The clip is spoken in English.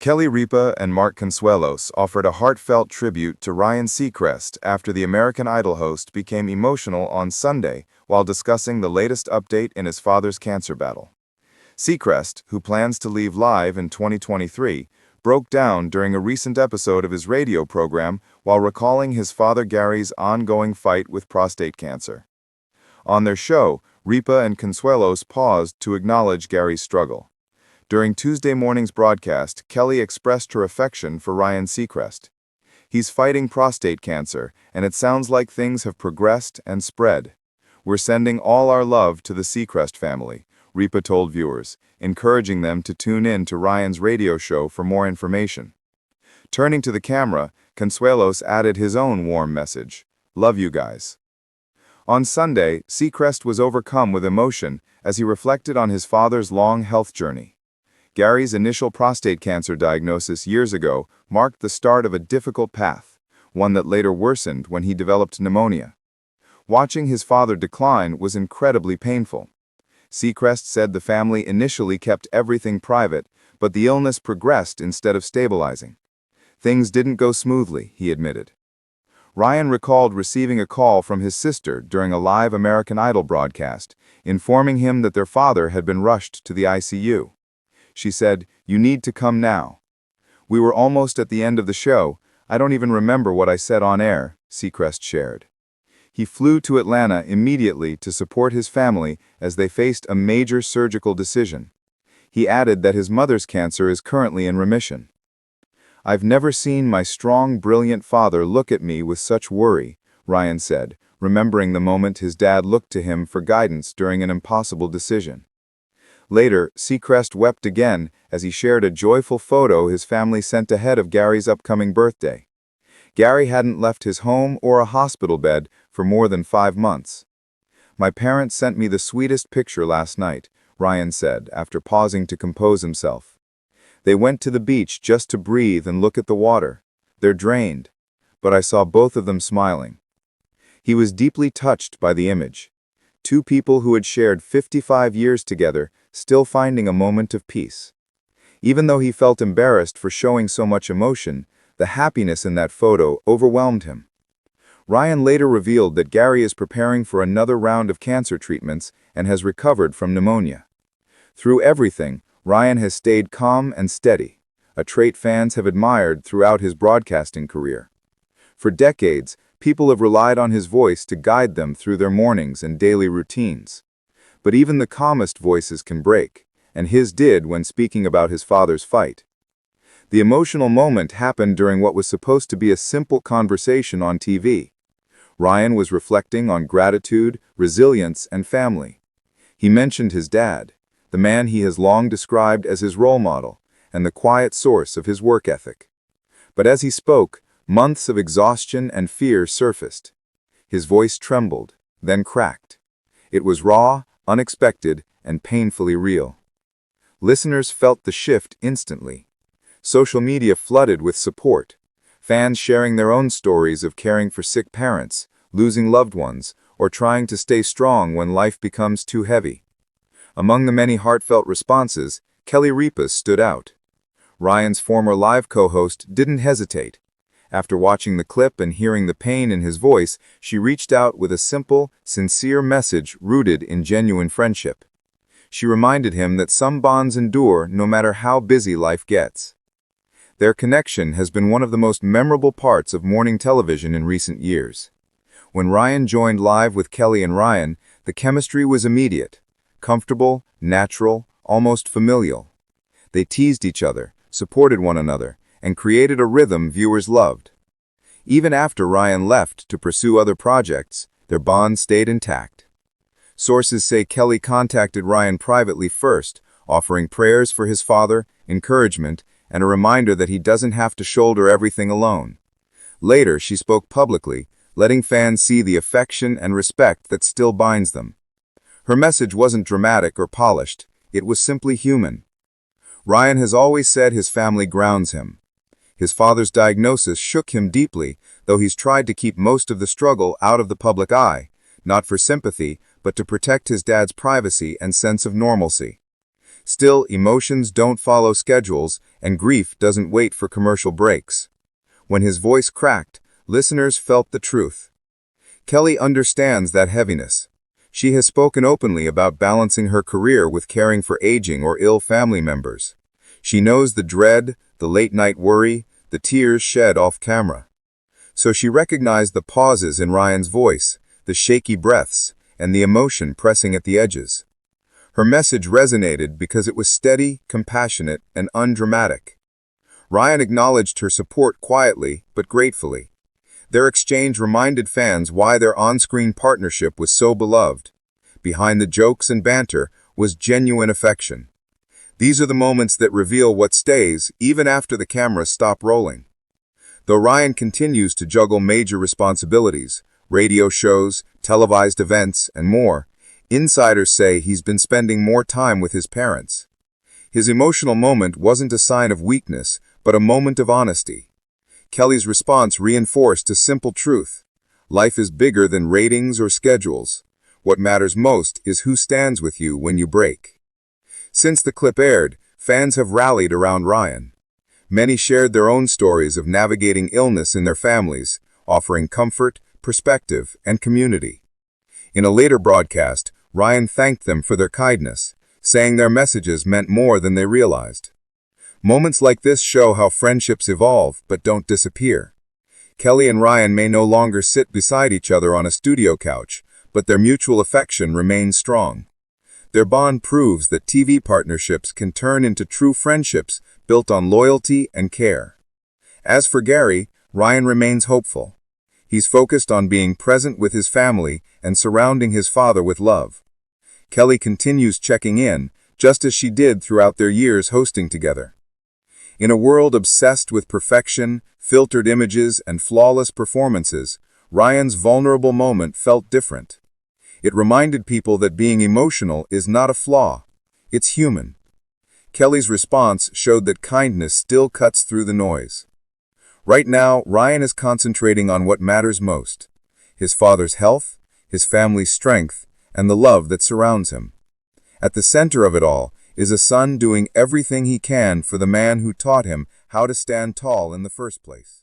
Kelly Ripa and Mark Consuelos offered a heartfelt tribute to Ryan Seacrest after the American Idol host became emotional on Sunday while discussing the latest update in his father's cancer battle. Seacrest, who plans to leave live in 2023, broke down during a recent episode of his radio program while recalling his father Gary's ongoing fight with prostate cancer. On their show, Ripa and Consuelos paused to acknowledge Gary's struggle. During Tuesday morning's broadcast, Kelly expressed her affection for Ryan Seacrest. "He's fighting prostate cancer, and it sounds like things have progressed and spread. We're sending all our love to the Seacrest family," Ripa told viewers, encouraging them to tune in to Ryan's radio show for more information. Turning to the camera, Consuelos added his own warm message: "Love you guys." On Sunday, Seacrest was overcome with emotion as he reflected on his father's long health journey. Gary's initial prostate cancer diagnosis years ago marked the start of a difficult path, one that later worsened when he developed pneumonia. Watching his father decline was incredibly painful. Seacrest said the family initially kept everything private, but the illness progressed instead of stabilizing. "Things didn't go smoothly," he admitted. Ryan recalled receiving a call from his sister during a live American Idol broadcast, informing him that their father had been rushed to the ICU. She said, "You need to come now." "We were almost at the end of the show. I don't even remember what I said on air," Seacrest shared. He flew to Atlanta immediately to support his family as they faced a major surgical decision. He added that his mother's cancer is currently in remission. "I've never seen my strong, brilliant father look at me with such worry," Ryan said, remembering the moment his dad looked to him for guidance during an impossible decision. Later, Seacrest wept again as he shared a joyful photo his family sent ahead of Gary's upcoming birthday. Gary hadn't left his home or a hospital bed for more than 5 months. "My parents sent me the sweetest picture last night," Ryan said after pausing to compose himself. "They went to the beach just to breathe and look at the water. They're drained, but I saw both of them smiling." He was deeply touched by the image. Two people who had shared 55 years together, still finding a moment of peace. Even though he felt embarrassed for showing so much emotion, the happiness in that photo overwhelmed him. Ryan later revealed that Gary is preparing for another round of cancer treatments and has recovered from pneumonia. Through everything, Ryan has stayed calm and steady, a trait fans have admired throughout his broadcasting career. For decades, people have relied on his voice to guide them through their mornings and daily routines. But even the calmest voices can break, and his did when speaking about his father's fight. The emotional moment happened during what was supposed to be a simple conversation on TV. Ryan was reflecting on gratitude, resilience, and family. He mentioned his dad, the man he has long described as his role model, and the quiet source of his work ethic. But as he spoke, months of exhaustion and fear surfaced. His voice trembled, then cracked. It was raw, unexpected, and painfully real. Listeners felt the shift instantly. Social media flooded with support, fans sharing their own stories of caring for sick parents, losing loved ones, or trying to stay strong when life becomes too heavy. Among the many heartfelt responses, Kelly Ripa's stood out. Ryan's former live co-host didn't hesitate. After watching the clip and hearing the pain in his voice, she reached out with a simple, sincere message rooted in genuine friendship. She reminded him that some bonds endure no matter how busy life gets. Their connection has been one of the most memorable parts of morning television in recent years. When Ryan joined live with Kelly and Ryan, the chemistry was immediate, comfortable, natural, almost familial. They teased each other, supported one another, and created a rhythm viewers loved. Even after Ryan left to pursue other projects, their bond stayed intact. Sources say Kelly contacted Ryan privately first, offering prayers for his father, encouragement, and a reminder that he doesn't have to shoulder everything alone. Later, she spoke publicly, letting fans see the affection and respect that still binds them. Her message wasn't dramatic or polished, it was simply human. Ryan has always said his family grounds him. His father's diagnosis shook him deeply, though he's tried to keep most of the struggle out of the public eye, not for sympathy, but to protect his dad's privacy and sense of normalcy. Still, emotions don't follow schedules, and grief doesn't wait for commercial breaks. When his voice cracked, listeners felt the truth. Kelly understands that heaviness. She has spoken openly about balancing her career with caring for aging or ill family members. She knows the dread, the late-night worry, the tears shed off camera. So she recognized the pauses in Ryan's voice, the shaky breaths, and the emotion pressing at the edges. Her message resonated because it was steady, compassionate, and undramatic. Ryan acknowledged her support quietly, but gratefully. Their exchange reminded fans why their on-screen partnership was so beloved. Behind the jokes and banter was genuine affection. These are the moments that reveal what stays, even after the cameras stop rolling. Though Ryan continues to juggle major responsibilities, radio shows, televised events, and more, insiders say he's been spending more time with his parents. His emotional moment wasn't a sign of weakness, but a moment of honesty. Kelly's response reinforced a simple truth. Life is bigger than ratings or schedules. What matters most is who stands with you when you break. Since the clip aired, fans have rallied around Ryan. Many shared their own stories of navigating illness in their families, offering comfort, perspective, and community. In a later broadcast, Ryan thanked them for their kindness, saying their messages meant more than they realized. Moments like this show how friendships evolve but don't disappear. Kelly and Ryan may no longer sit beside each other on a studio couch, but their mutual affection remains strong. Their bond proves that TV partnerships can turn into true friendships built on loyalty and care. As for Gary, Ryan remains hopeful. He's focused on being present with his family and surrounding his father with love. Kelly continues checking in, just as she did throughout their years hosting together. In a world obsessed with perfection, filtered images, and flawless performances, Ryan's vulnerable moment felt different. It reminded people that being emotional is not a flaw. It's human. Kelly's response showed that kindness still cuts through the noise. Right now, Ryan is concentrating on what matters most: his father's health, his family's strength, and the love that surrounds him. At the center of it all is a son doing everything he can for the man who taught him how to stand tall in the first place.